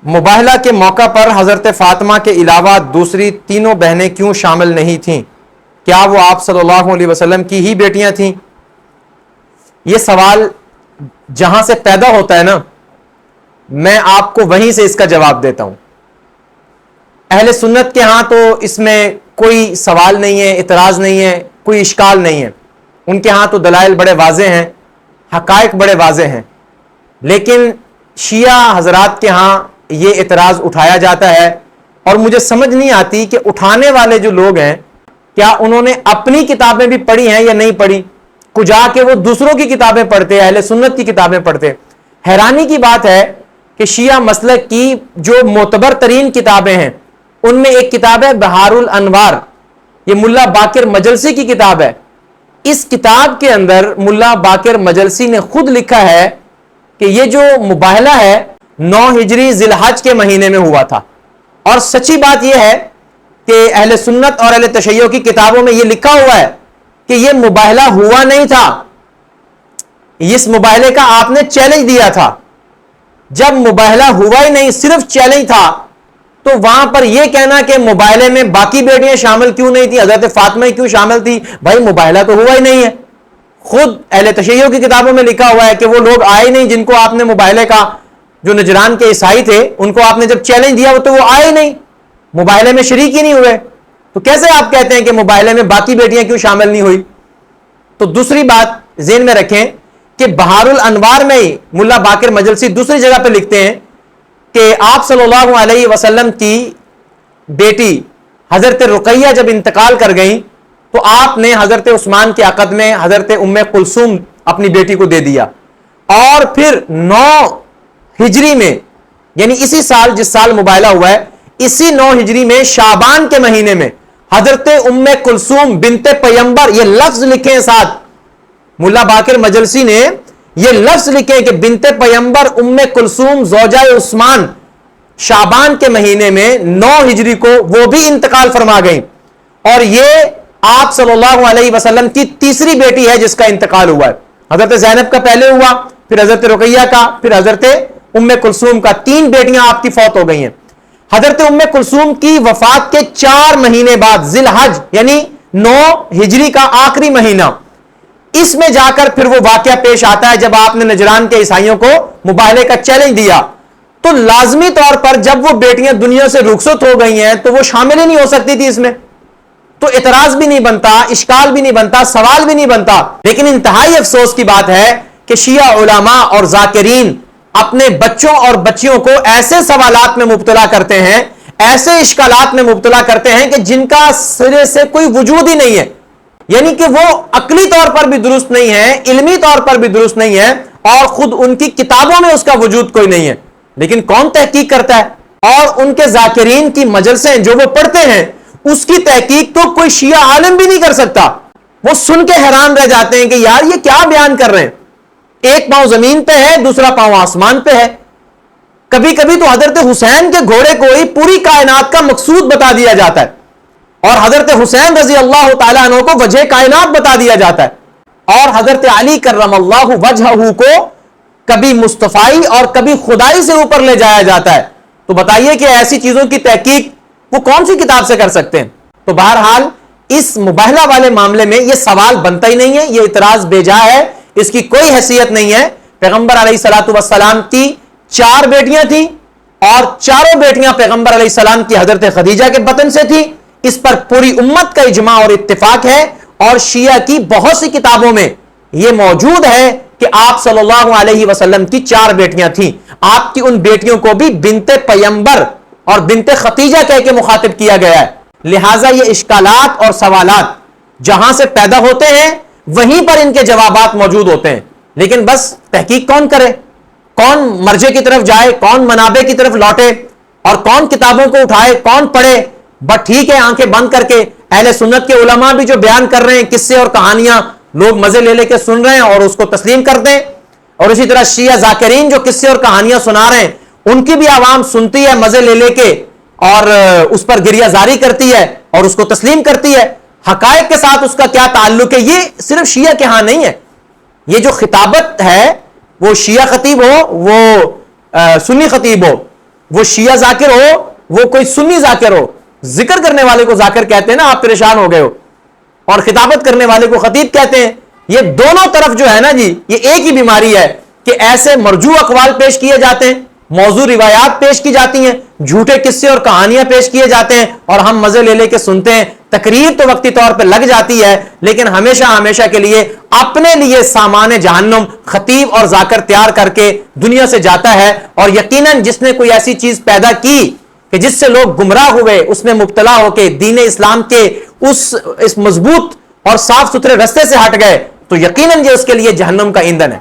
مباہلہ کے موقع پر حضرت فاطمہ کے علاوہ دوسری تینوں بہنیں کیوں شامل نہیں تھیں؟ کیا وہ آپ صلی اللہ علیہ وسلم کی ہی بیٹیاں تھیں؟ یہ سوال جہاں سے پیدا ہوتا ہے نا، میں آپ کو وہیں سے اس کا جواب دیتا ہوں۔ اہل سنت کے ہاں تو اس میں کوئی سوال نہیں ہے، اعتراض نہیں ہے، کوئی اشکال نہیں ہے۔ ان کے ہاں تو دلائل بڑے واضح ہیں، حقائق بڑے واضح ہیں۔ لیکن شیعہ حضرات کے ہاں یہ اعتراض اٹھایا جاتا ہے، اور مجھے سمجھ نہیں آتی کہ اٹھانے والے جو لوگ ہیں کیا انہوں نے اپنی کتابیں بھی پڑھی ہیں یا نہیں پڑھی، کو جا کے وہ دوسروں کی کتابیں پڑھتے، اہل سنت کی کتابیں پڑھتے۔ حیرانی کی بات ہے کہ شیعہ مسلک کی جو معتبر ترین کتابیں ہیں ان میں ایک کتاب ہے بہار الانوار، یہ ملا باقر مجلسی کی کتاب ہے۔ اس کتاب کے اندر ملا باقر مجلسی نے خود لکھا ہے کہ یہ جو مباہلہ ہے 9 ہجری ذی الحج کے مہینے میں ہوا تھا، اور سچی بات یہ ہے کہ اہل سنت اور اہل تشیع کی کتابوں میں یہ لکھا ہوا ہے کہ یہ مباہلہ ہوا نہیں تھا، اس مباہلے کا آپ نے چیلنج دیا تھا۔ جب مباہلہ ہوا ہی نہیں، صرف چیلنج تھا، تو وہاں پر یہ کہنا کہ مباہلے میں باقی بیٹیاں شامل کیوں نہیں تھی، حضرت فاطمہ کیوں شامل تھی؟ بھائی مباہلہ تو ہوا ہی نہیں ہے۔ خود اہل تشیع کی کتابوں میں لکھا ہوا ہے کہ وہ لوگ آئے نہیں جن کو آپ نے مباہلے کا، جو نجران کے عیسائی تھے ان کو آپ نے جب چیلنج دیا تو وہ آئے نہیں، مباہلے میں شریک ہی نہیں ہوئے۔ تو کیسے آپ کہتے ہیں کہ مباہلے میں باقی بیٹیاں کیوں شامل نہیں ہوئی؟ تو دوسری بات ذہن میں رکھیں کہ بہار الانوار میں ہی ملا باقر مجلسی دوسری جگہ پہ لکھتے ہیں کہ آپ صلی اللہ علیہ وسلم کی بیٹی حضرت رقیہ جب انتقال کر گئیں تو آپ نے حضرت عثمان کے عقد میں حضرت ام کلثوم اپنی بیٹی کو دے دیا، اور پھر 9 ہجری میں، یعنی اسی سال جس سال مباہلہ ہوا ہے، اسی 9 ہجری میں شعبان کے مہینے میں حضرت ام کلثوم بنت پیمبر، یہ لفظ لکھیں ساتھ، ملا باقر مجلسی نے یہ لفظ لکھے کہ بنت پیمبر ام کلثوم زوجہ عثمان شعبان کے مہینے میں 9 ہجری کو وہ بھی انتقال فرما گئیں، اور یہ آپ صلی اللہ علیہ وسلم کی تیسری بیٹی ہے جس کا انتقال ہوا ہے۔ حضرت زینب کا پہلے ہوا، پھر حضرت رقیہ کا، پھر حضرت ام کلثوم کا، 3 بیٹیاں آپ کی فوت ہو گئی ہیں۔ حضرت ام کلثوم کی وفات کے 4 مہینے بعد ذی الحج یعنی 9 ہجری کا آخری مہینہ، اس میں جا کر پھر وہ واقعہ پیش آتا ہے جب آپ نے نجران کے عیسائیوں کو مباہلے کا چیلنج دیا۔ تو لازمی طور پر جب وہ بیٹیاں دنیا سے رخصت ہو گئی ہیں تو وہ شامل ہی نہیں ہو سکتی تھی اس میں، تو اعتراض بھی نہیں بنتا، اشکال بھی نہیں بنتا، سوال بھی نہیں بنتا۔ لیکن انتہائی افسوس کی بات ہے کہ شیعہ علماء اور ذاکرین اپنے بچوں اور بچیوں کو ایسے سوالات میں مبتلا کرتے ہیں، ایسے اشکالات میں مبتلا کرتے ہیں کہ جن کا سرے سے کوئی وجود ہی نہیں ہے، یعنی کہ وہ عقلی طور پر بھی درست نہیں ہے، علمی طور پر بھی درست نہیں ہے، اور خود ان کی کتابوں میں اس کا وجود کوئی نہیں ہے۔ لیکن کون تحقیق کرتا ہے؟ اور ان کے ذاکرین کی مجلسیں جو وہ پڑھتے ہیں اس کی تحقیق تو کوئی شیعہ عالم بھی نہیں کر سکتا۔ وہ سن کے حیران رہ جاتے ہیں کہ یار یہ کیا بیان کر رہے ہیں، ایک پاؤں زمین پہ ہے، دوسرا پاؤں آسمان پہ ہے۔ کبھی کبھی تو حضرت حسین کے گھوڑے کو ہی پوری کائنات کا مقصود بتا دیا جاتا ہے، اور حضرت حسین رضی اللہ تعالیٰ عنہ کو وجہ کائنات بتا دیا جاتا ہے، اور حضرت علی کرم اللہ وجہہ کو کبھی مصطفائی اور کبھی خدائی سے اوپر لے جایا جاتا ہے۔ تو بتائیے کہ ایسی چیزوں کی تحقیق وہ کون سی کتاب سے کر سکتے ہیں؟ تو بہرحال اس مباہلہ والے معاملے میں یہ سوال بنتا ہی نہیں ہے، یہ اعتراض بے جا ہے، اس کی کوئی حیثیت نہیں ہے۔ پیغمبر علیہ الصلوۃ والسلام کی 4 بیٹیاں تھیں، اور چاروں بیٹیاں پیغمبر علیہ السلام کی حضرت خدیجہ کے بطن سے تھیں، اس پر پوری امت کا اجماع اور اتفاق ہے، اور شیعہ کی بہت سی کتابوں میں یہ موجود ہے کہ آپ صلی اللہ علیہ وسلم کی 4 بیٹیاں تھیں۔ آپ کی ان بیٹیوں کو بھی بنت پیمبر اور بنت خدیجہ کہہ کے مخاطب کیا گیا ہے۔ لہٰذا یہ اشکالات اور سوالات جہاں سے پیدا ہوتے ہیں وہیں پر ان کے جوابات موجود ہوتے ہیں، لیکن بس تحقیق کون کرے، کون مرجع کی طرف جائے، کون منابع کی طرف لوٹے، اور کون کتابوں کو اٹھائے، کون پڑھے؟ بس ٹھیک ہے، آنکھیں بند کر کے اہل سنت کے علماء بھی جو بیان کر رہے ہیں قصے اور کہانیاں، لوگ مزے لے لے کے سن رہے ہیں اور اس کو تسلیم کرتے ہیں، اور اسی طرح شیعہ ذاکرین جو قصے اور کہانیاں سنا رہے ہیں ان کی بھی عوام سنتی ہے مزے لے لے کے، اور اس پر گریہ زاری کرتی ہے اور اس کو تسلیم کرتی ہے۔ حقائق کے ساتھ اس کا کیا تعلق ہے؟ یہ صرف شیعہ کے ہاں نہیں ہے، یہ جو خطابت ہے وہ شیعہ خطیب ہو، وہ سنی خطیب ہو، وہ شیعہ ذاکر ہو وہ کوئی سنی ذاکر ہو، ذکر کرنے والے کو ذاکر کہتے ہیں نا، آپ پریشان ہو گئے ہو، اور خطابت کرنے والے کو خطیب کہتے ہیں. یہ دونوں طرف جو ہے نا جی، یہ ایک ہی بیماری ہے کہ ایسے مرجوع اقوال پیش کیے جاتے ہیں، موضوع روایات پیش کی جاتی ہیں، جھوٹے قصے اور کہانیاں پیش کیے جاتے ہیں، اور ہم مزے لے لے کے سنتے ہیں. تقریر تو وقتی طور پہ لگ جاتی ہے، لیکن ہمیشہ ہمیشہ کے لیے اپنے لیے سامان جہنم خطیب اور ذاکر تیار کر کے دنیا سے جاتا ہے. اور یقیناً جس نے کوئی ایسی چیز پیدا کی کہ جس سے لوگ گمراہ ہوئے، اس میں مبتلا ہو کے دین اسلام کے اس مضبوط اور صاف ستھرے رستے سے ہٹ گئے، تو یقیناً یہ اس کے لیے جہنم کا ایندھن ہے.